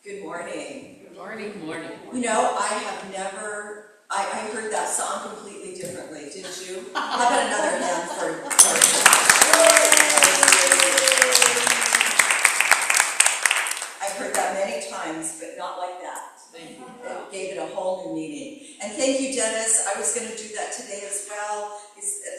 Good morning. Good morning. Good morning. You know, I heard that song completely differently, didn't you? How about another hand for I've heard that many times, but not like that. Thank you. It gave it a whole new meaning. And thank you, Dennis. I was going to do that today as well.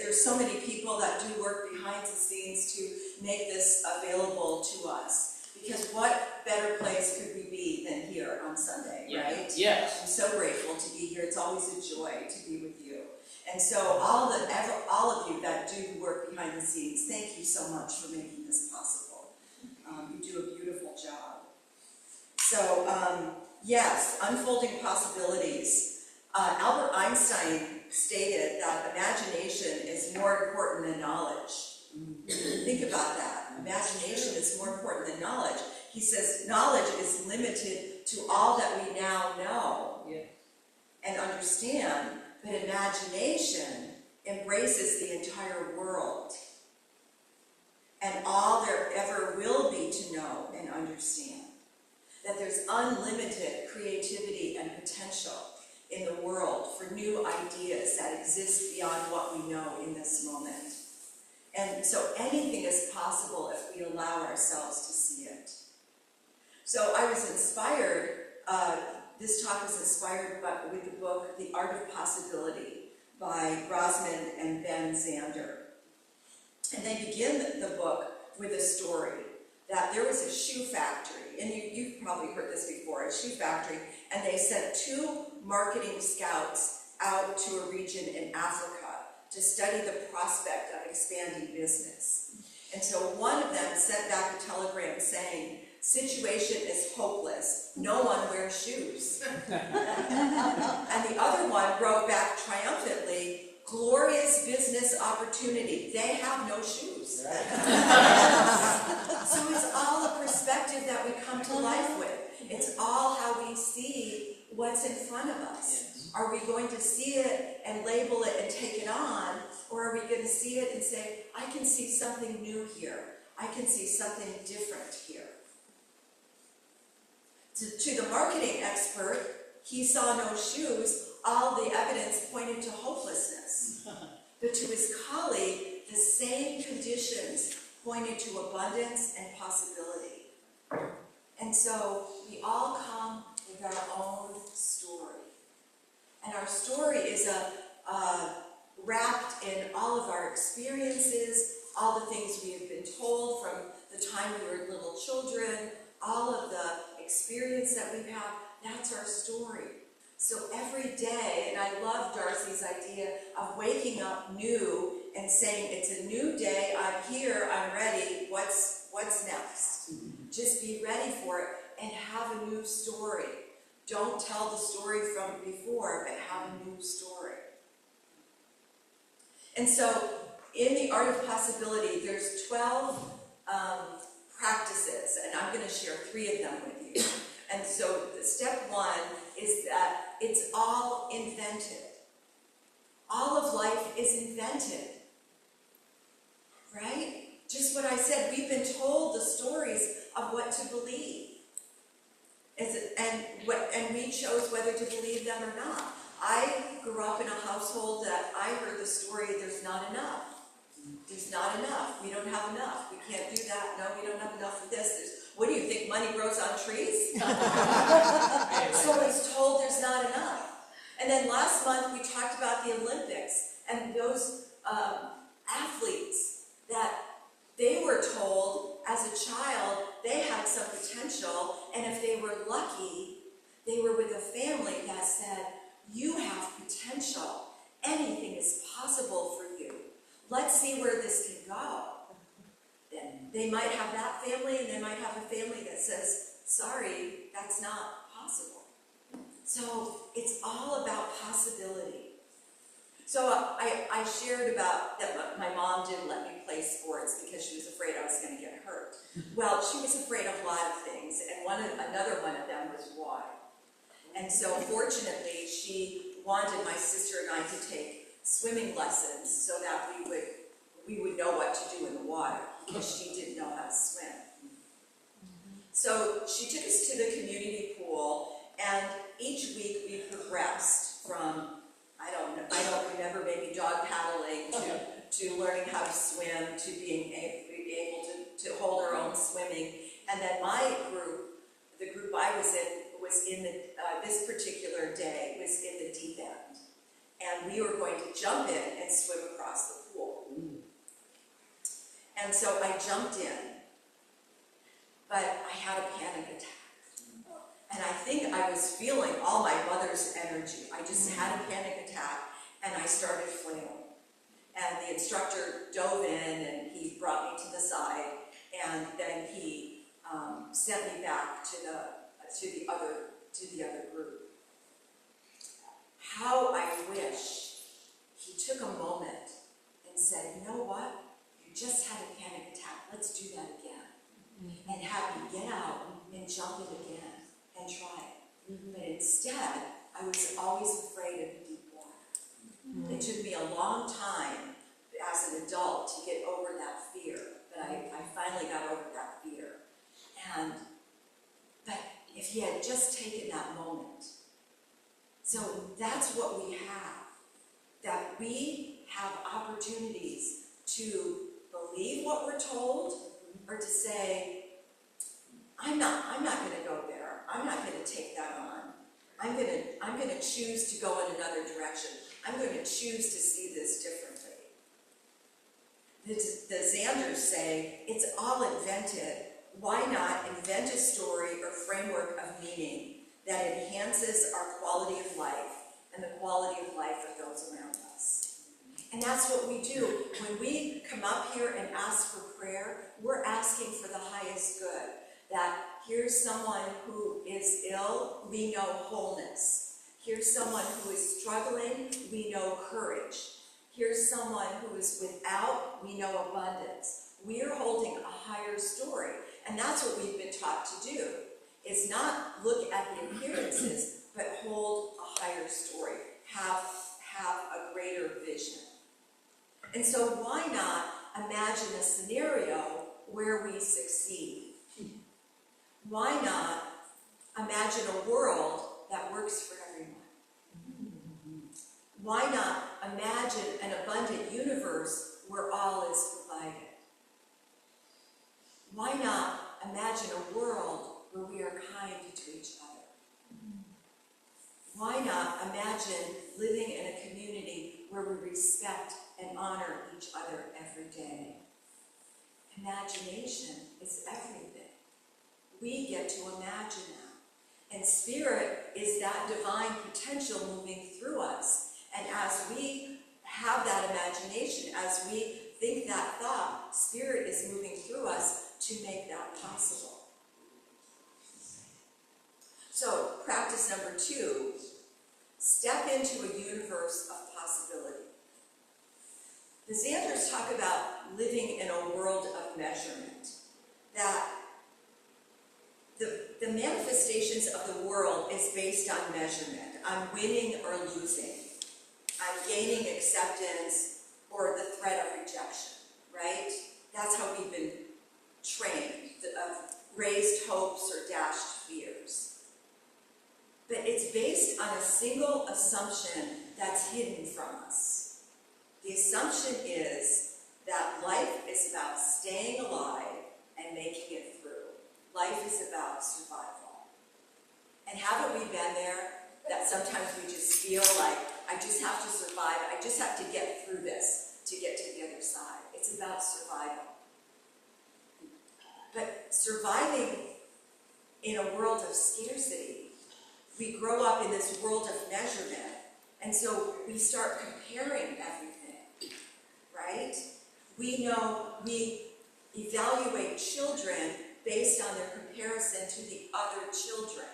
There's so many people that do work behind the scenes to make this available to us. Because what better place could we be than here on Sunday, right? Yes. I'm so grateful to be here. It's always a joy to be with you. And so all of you that do work behind the scenes, thank you so much for making this possible. You do a beautiful job. So, yes, unfolding possibilities. Albert Einstein stated that imagination is more important than knowledge. Think about that. Imagination is more important than knowledge. He says knowledge is limited to all that we now know and understand, but imagination embraces the entire world and all there ever will be to know and understand. That there's unlimited creativity and potential in the world for new ideas that exist beyond what we know in this moment. And so anything is possible if we allow ourselves to see it. So I was inspired, this talk was inspired with the book, The Art of Possibility by Grossman and Ben Zander. And they begin the book with a story that there was a shoe factory, and you've probably heard this before, a shoe factory, and they sent 2 marketing scouts out to a region in Africa to study the prospect of expanding business. And so one of them sent back a telegram saying, "Situation is hopeless. No one wears shoes." And the other one wrote back triumphantly, "Glorious business opportunity. They have no shoes." So it's all a perspective that we come to life with. It's all how we see what's in front of us. Are we going to see it and label it and take it on? Or are we going to see it and say, I can see something new here. I can see something different here. To the marketing expert, he saw no shoes. All the evidence pointed to hopelessness. But to his colleague, the same conditions pointed to abundance and possibility. And so we all come with our own story. And our story is wrapped in all of our experiences, all the things we have been told from the time we were little children, all of the experience that we've had, that's our story. So every day, and I love Darcy's idea of waking up new and saying, it's a new day, I'm here, I'm ready, what's next? Just be ready for it and have a new story. Don't tell the story from before, but have a new story. And so, in the Art of Possibility, there's 12 practices, and I'm going to share 3 of them with you. And so, step 1 is that it's all invented. All of life is invented. Right? Just what I said, we've been told the stories of what to believe. And we chose whether to believe them or not. I grew up in a household that I heard the story, there's not enough. There's not enough. We don't have enough. We can't do that. No, we don't have enough of this. What do you think, money grows on trees? So I was told there's not enough. And then last month we talked about the Olympics and those athletes that they were told as a child they had some potential, and if they were lucky, they were with a family that said, you have potential. Anything is possible for you. Let's see where this can go. Then they might have that family, and they might have a family that says, sorry, that's not possible. So it's all about possibility. So I shared about that my mom didn't let me play sports because she was afraid I was going to get hurt. Well, she was afraid of a lot of things, and another one of them was water. And so fortunately, she wanted my sister and I to take swimming lessons so that we would know what to do in the water, because she didn't know how to swim. So she took us to the community pool, and each week we progressed from, I don't remember, maybe dog paddling to learning how to swim, to being able to hold our own swimming. And then my group, the group I was in the, this particular day, was in the deep end. And we were going to jump in and swim across the pool. And so I jumped in, but I had a panic attack. And I think I was feeling all my mother's energy. I just had a panic attack, and I started flailing. And the instructor dove in, and he brought me to the side, and then he sent me back to the other group. How I wish he took a moment and said, you know what? You just had a panic attack. Let's do that again. And have me get out and jump it again and try it. But instead, I was always afraid of deep water. It took me a long time as an adult to get over that fear, but I finally got over that fear. But if he had just taken that moment, so that's what we have, that we have opportunities to believe what we're told, or to say, I'm not going to go there. I'm not going to take that on. I'm going to choose to go in another direction. I'm going to choose to see this differently. The Xanders say, it's all invented. Why not invent a story or framework of meaning that enhances our quality of life and the quality of life of those around us? And that's what we do. When we come up here and ask for prayer, we're asking for the highest good. That here's someone who is ill, we know wholeness. Here's someone who is struggling, we know courage. Here's someone who is without, we know abundance. We are holding a higher story. And that's what we've been taught to do, is not look at the appearances, but hold a higher story, have a greater vision. And so why not imagine a scenario where we succeed? Why not imagine a world that works for everyone? Why not imagine an abundant universe where all is provided? Why not imagine a world where we are kind to each other? Why not imagine living in a community where we respect and honor each other every day? Imagination is everything. We get to imagine that. And spirit is that divine potential moving through us. And as we have that imagination, as we think that thought, spirit is moving through us to make that possible. So, practice number 2, step into a universe of possibility. The Xanders talk about living in a world of measurement, that the manifestations of the world is based on measurement, on winning or losing, on gaining acceptance or the threat of rejection, right? That's how we've been trained, of raised hopes or dashed fears. But it's based on a single assumption that's hidden from us. The assumption is that life is about staying alive and making it through. Life is about survival. And haven't we been there? That sometimes we just feel like, I just have to survive, I just have to get through this to get to the other side. It's about survival. But surviving in a world of scarcity, we grow up in this world of measurement, and so we start comparing everything, right? We evaluate children based on their comparison to the other children.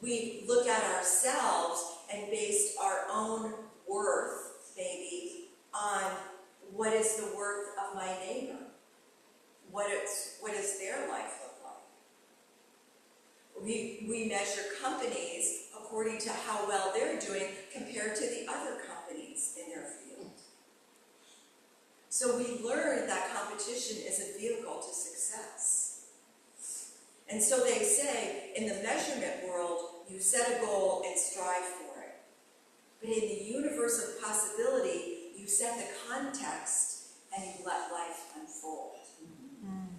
We look at ourselves and base our own worth, maybe, on what is the worth of my neighbor. What does their life look like? We measure companies according to how well they're doing compared to the other companies in their field. So we learn that competition is a vehicle to success. And so they say, in the measurement world, you set a goal and strive for it. But in the universe of possibility, you set the context and you let life unfold.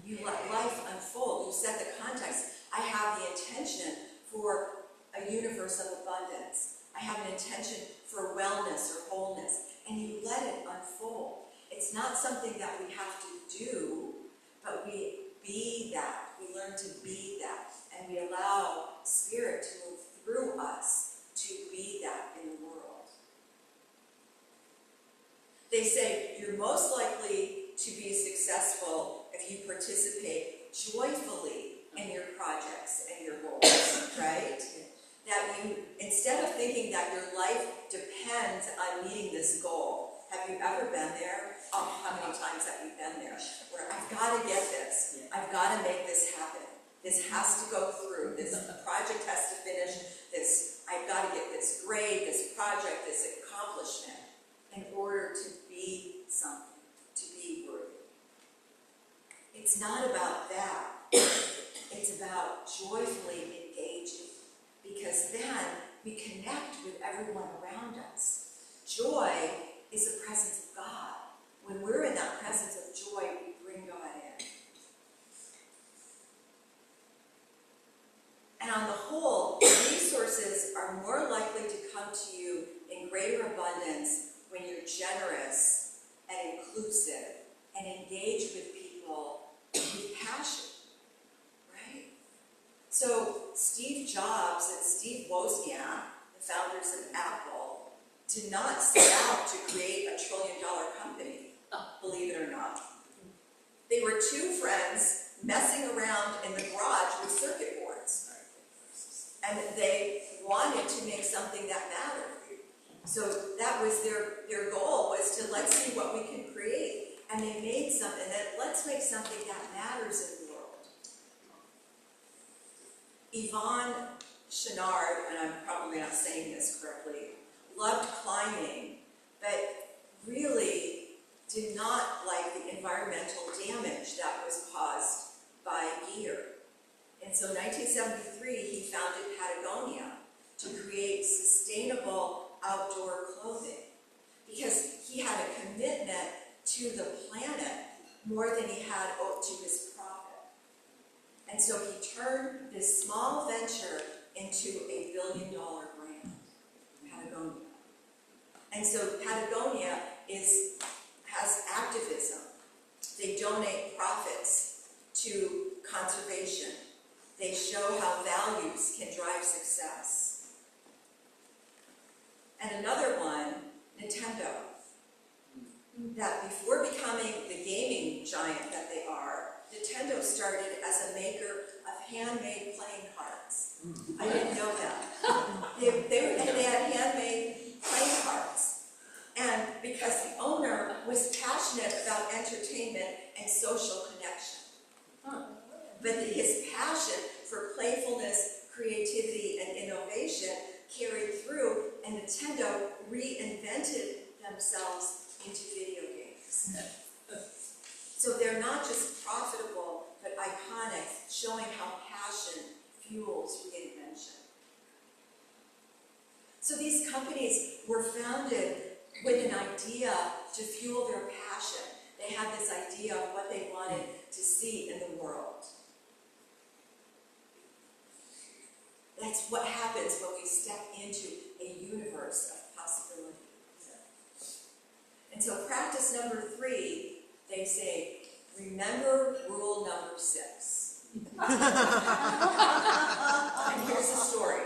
You let life unfold. You set the context. I have the intention for a universe of abundance. I have an intention for wellness or wholeness. And you let it unfold. It's not something that we have to do, but we be that. We learn to be that. And we allow Spirit to move through us to be that in the world. They say you're most likely to be successful if you participate joyfully in your projects and your goals, right? That you, instead of thinking that your life depends on meeting this goal, have you ever been there? Oh, how many times have you been there? Where I've got to get this. I've got to make this happen. This has to go through. This project has to finish. I've got to get this grade, this project, this accomplishment in order to be something, to be worthy. It's not about that. It's about joyfully engaging, because then we connect with everyone around us. Joy is the presence of God. When we're in that presence of joy, we bring God in. And on the whole, resources are more likely to come to you in greater abundance when you're generous and inclusive and engage with people with passion, right? So Steve Jobs and Steve Wozniak, the founders of Apple, did not set out to create a $1 trillion company, believe it or not. They were two friends messing around in the garage with circuit boards. And they wanted to make something that mattered. So that was their goal, was to let's see what we can create. And they made something, and then let's make something that matters in the world. Yvonne Chouinard, and I'm probably not saying this correctly, loved climbing, but really did not like the environmental damage that was caused by gear. And so in 1973, he founded Patagonia to create sustainable outdoor clothing, because he had a commitment to the planet more than he had to his profit. And so he turned this small venture into a $1 billion brand, Patagonia. And so Patagonia has activism. They donate profits to conservation. They show how values can drive success. And another one, Nintendo, that before becoming the gaming giant that they are, Nintendo started as a maker of handmade playing cards. I didn't know that. They had handmade playing cards. And because the owner was passionate about entertainment and social connection. But his passion for playfulness, creativity, and innovation carried through, and Nintendo reinvented themselves into video games. So they're not just profitable, but iconic, showing how passion fuels reinvention. So these companies were founded with an idea to fuel their passion. They had this idea of what they wanted to see in the world. That's what happens when we step into a universe of possibility. And so practice number 3, they say, remember rule number 6. And here's the story.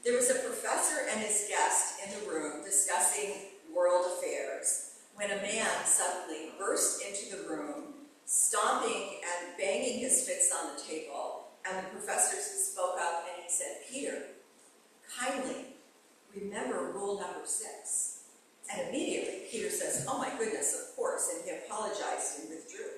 There was a professor and his guest in the room discussing world affairs when a man suddenly burst into the room, stomping and banging his fists on the table. And the professor spoke up and he said, Peter, kindly remember rule number 6. And immediately Peter says, oh my goodness, of course, and he apologized and withdrew.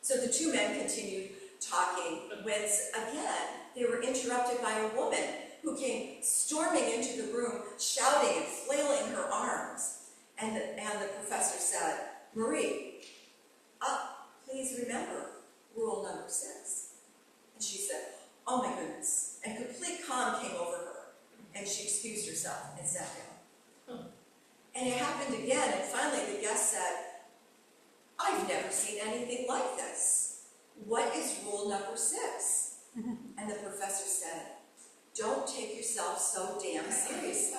So the two men continued talking when, again, they were interrupted by a woman who came storming into the room, shouting and flailing her arms. And the professor said, Marie, please remember rule number 6. And she said, oh my goodness. And complete calm came over her. And she excused herself and sat down. And it happened again, and finally the guest said, I've never seen anything like this. What is rule number 6? And the professor said, don't take yourself so damn seriously.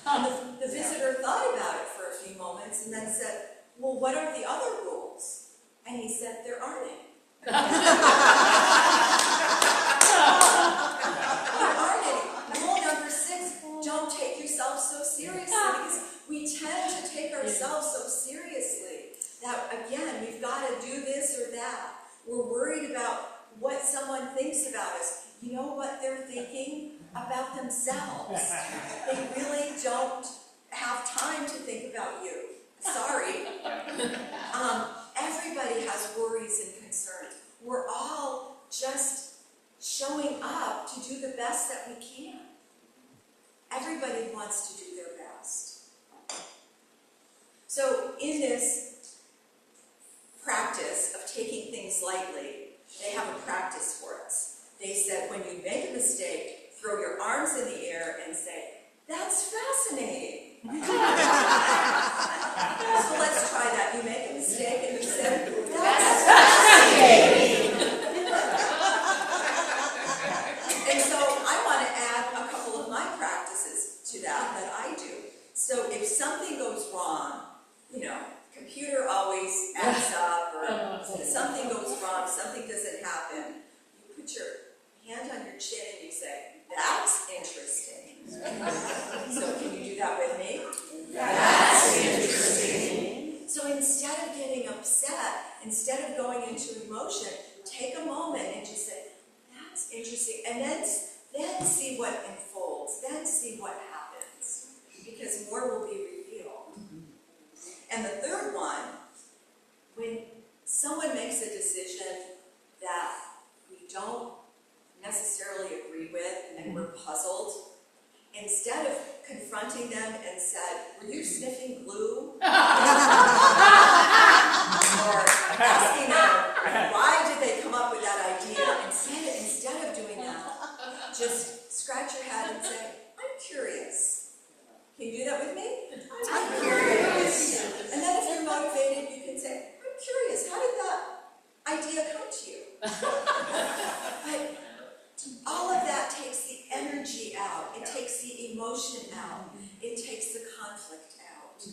And the visitor thought about it for a few moments and then said, well, what are the other rules? And he said, there aren't any. There aren't any. Rule number 6, don't take yourself so seriously, because we tend to take ourselves so seriously that, again, we've got to do this or that. We're worried about what someone thinks about us. You know what they're thinking? About themselves. They really don't have time to think about you. Sorry. Everybody has worries and concerns. We're all just showing up to do the best that we can. Everybody wants to do their best. So in this practice of taking things lightly, they have a practice for us. They said, when you make a mistake, throw your arms in the air and say, that's fascinating. So let's try that. You make a mistake and you say, that's fascinating. And so I want to add a couple of my practices to that I do. So if something goes wrong, computer always acts up, or something goes wrong, something doesn't happen, you put your hand on your chin and you say, that's interesting. So can you do that with me? That's interesting. So instead of getting upset, instead of going into emotion, take a moment and just say, that's interesting. And then see what unfolds, then see what happens. Because more will be revealed. And the third one, when someone makes a decision that we don't necessarily agree with and we're puzzled, instead of confronting them and said, were you sniffing glue? Or asking them, why did they come up with that idea? Instead of doing that, just scratch your head and say, I'm curious. Can you do that with me? I'm curious. And then if you're motivated, you can say, I'm curious, how did that idea come to you? But all of that takes the energy out. It takes the emotion out. It takes the conflict out.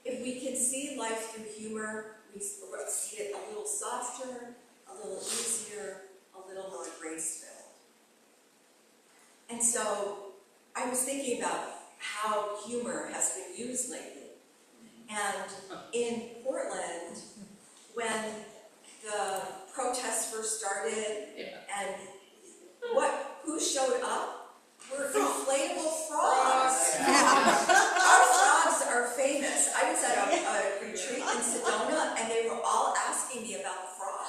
If we can see life through humor, we see it a little softer, a little easier, a little more grace-filled. And so I was thinking about how humor has been used lately. And in Portland, when the protests first started, and who showed up were inflatable frogs. Our frogs are famous. I was at a retreat in Sedona, and they were all asking me about the frogs.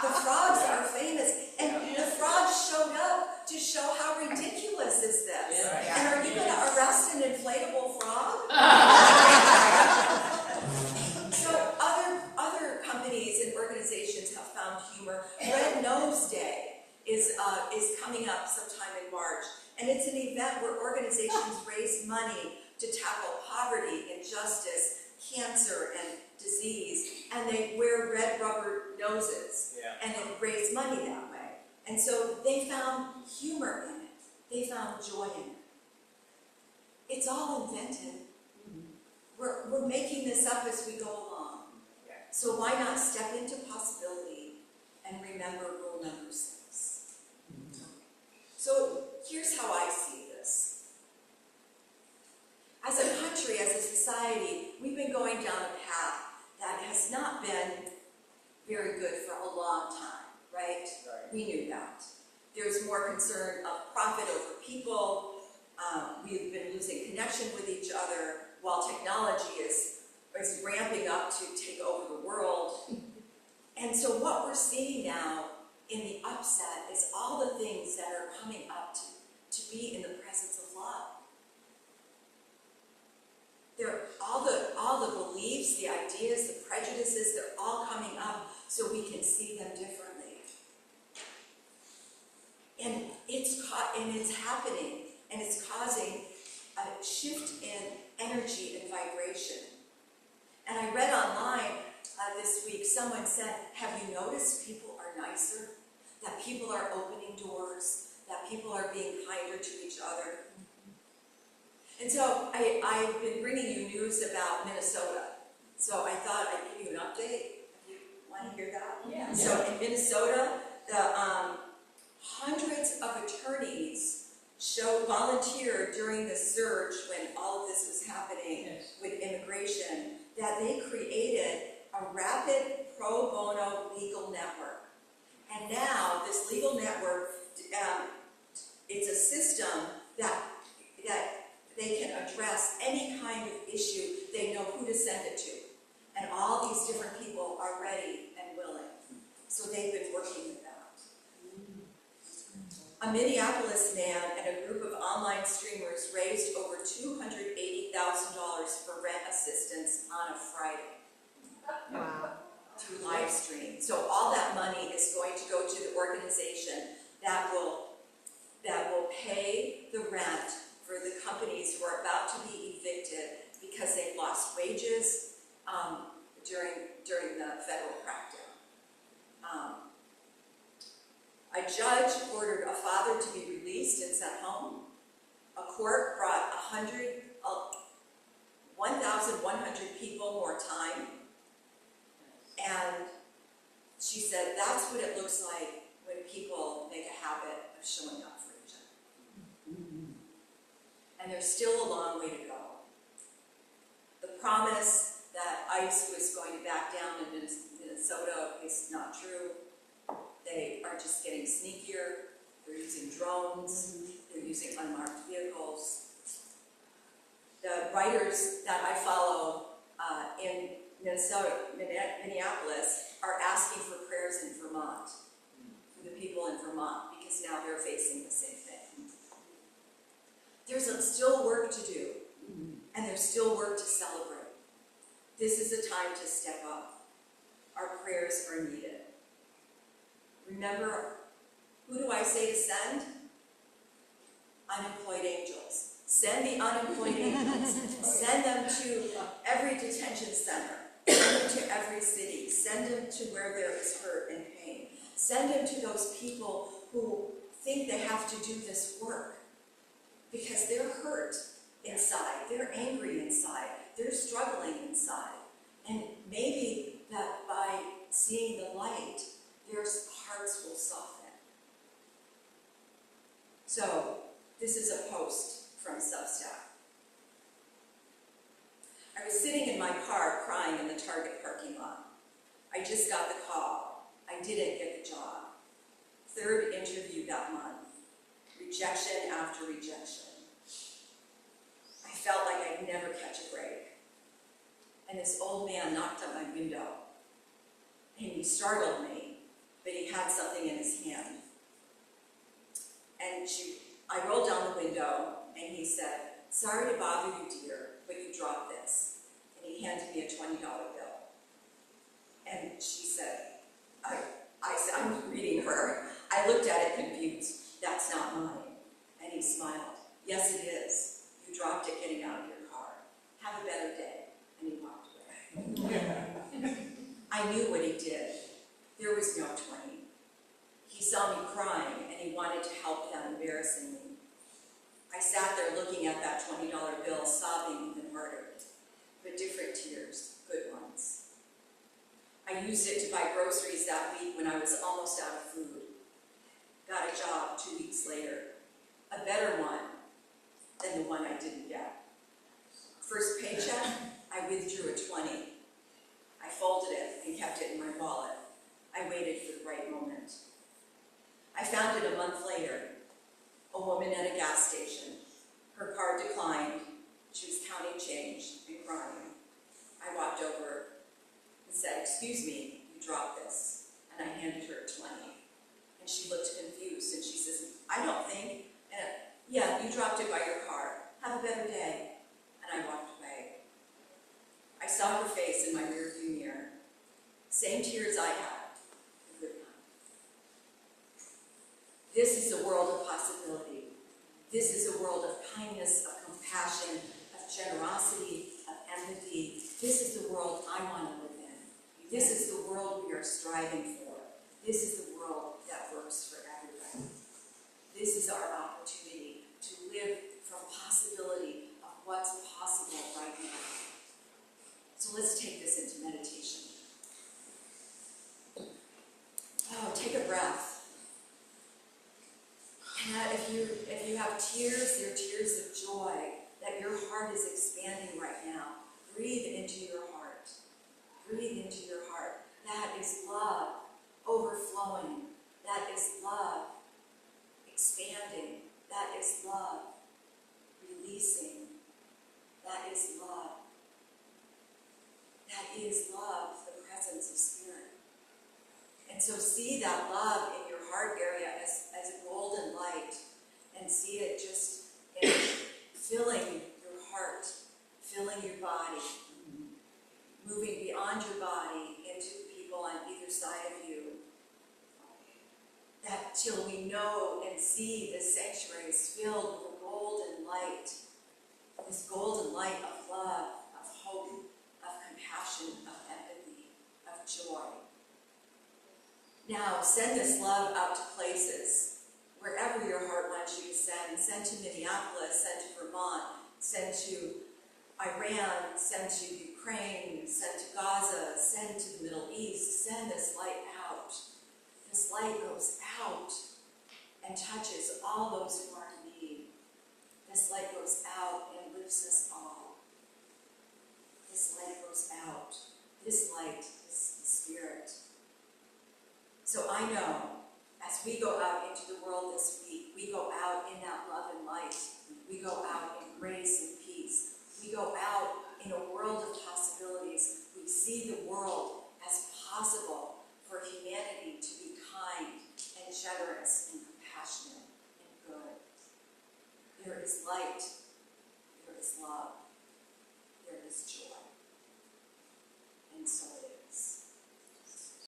The frogs are famous, and the frogs showed up to show how ridiculous is this. And are you going to arrest an inflatable frog? So other companies and organizations have found humor. Red Nose Day is coming up sometime in March, and it's an event where organizations raise money to tackle poverty, injustice, cancer, and disease, and they wear red rubber noses and raise money that way. And so they found humor in it. They found joy in it. It's all invented. We're making this up as we go along. So why not step into possibility and remember rule number 6? So here's how I see this. As a country, as a society, we've been going down a path that has not been very good for a long time, right? We knew that. There's more concern of profit over people. We've been losing connection with each other while technology is ramping up to take over the world. And so what we're seeing now in the upset is all the things that are coming up to be in the presence of love. All the beliefs, the ideas, the prejudices, they're all coming so we can see them differently. And it's happening, and it's causing a shift in energy and vibration. And I read online this week, someone said, have you noticed people are nicer? That people are opening doors, that people are being kinder to each other. And so I've been bringing you news about Minnesota. So I thought I'd give you an update. You want to hear that? Yeah. So in Minnesota, the hundreds of attorneys volunteered during the surge when all of this was happening with immigration, that they created a rapid pro bono legal network. And now this legal network, it's a system that they can address any kind of issue. They know who to send it to. And all these different people are ready and willing. So they've been working with that. A Minneapolis man and a group of online streamers raised over $280,000 for rent assistance on a Friday. Wow. Through live stream. So all that money is going to go to the organization that will pay the rent for the companies who are about to be evicted because they've lost wages during the federal crackdown. A judge ordered a father to be released and sent home. A court brought 1,100 people more time. And she said that's what it looks like when people make a habit of showing up for each other. And there's still a long way to go. The promise that ICE was going to back down in Minnesota is not true. They are just getting sneakier. They're using drones. They're using unmarked vehicles. The writers that I follow in Minneapolis are asking for prayers in Vermont, for the people in Vermont, because now they're facing the same thing. There's still work to do, and there's still work to celebrate. This is a time to step up. Our prayers are needed. Remember, who do I say to send? Unemployed angels. Send the unemployed angels. Send them to every detention center. Send them to every city. Send them to where there is hurt and pain. Send them to those people who think they have to do this work because they're hurt inside. They're angry inside. They're struggling inside. And maybe that by seeing the light, their hearts will soften. So, this is a post from Substack. I was sitting in my car crying in the Target parking lot. I just got the call. I didn't get the job. Third interview that month. Rejection after rejection. I felt like I'd never catch a break. And this old man knocked on my window. And he startled me, but he had something in his hand. And I rolled down the window, and he said, "Sorry to bother you, dear, but you dropped this." And he handed me a $20 bill. And she said, I'm reading her. I looked at it confused. "That's not mine." And he smiled. "Yes, it is. You dropped it getting out of your car. Have a better day." And he walked away. I knew what he did. There was no 20. He saw me crying, and he wanted to help them, embarrassing me. I sat there looking at that $20 bill, sobbing even harder. But different tears, good ones. I used it to buy groceries that week when I was almost out of food. Got a job 2 weeks later. A better one than the one I didn't get. First paycheck, I withdrew a 20. I folded it and kept it in my wallet. I waited for the right moment. I found it a month later. A woman at a gas station. Her card declined. She was counting change and crying. I walked over and said, "Excuse me, you dropped this." And I handed her a 20. And she looked confused and she says, "I don't think," "Yeah, you dropped it by your car. Have a better day." And I walked away. I saw her face in my rearview mirror. Same tears I had. are striving for. This is the world that works for everybody. This is our opportunity to live from possibility of what's possible right now. So let's take this into meditation. Oh, take a breath. And if you have tears, they're tears of joy, that your heart is expanding right now. Breathe into your heart. Breathe into your heart. That is love overflowing. That is love expanding. That is love releasing. That is love. That is love, the presence of Spirit. And so see that love in your heart area as a golden light, and see it just filling your heart, filling your body, moving beyond your body into people on either side of you. That till we know and see this sanctuary is filled with a golden light, this golden light of love, of hope, of compassion, of empathy, of joy. Now, send this love out to places, wherever your heart wants you to send. Send to Minneapolis, send to Vermont, send to Iran, send to Ukraine, send to Gaza, send to the Middle East. Send this light out. This light goes out and touches all those who are in need. This light goes out and lifts us all. This light goes out. This light is the Spirit. So I know, as we go out into the world this week, we go out in that love and light. We go out in grace and peace. We go out in a world of possibilities. We see the world as possible for humanity to be kind and generous and compassionate and good. There is light. There is love.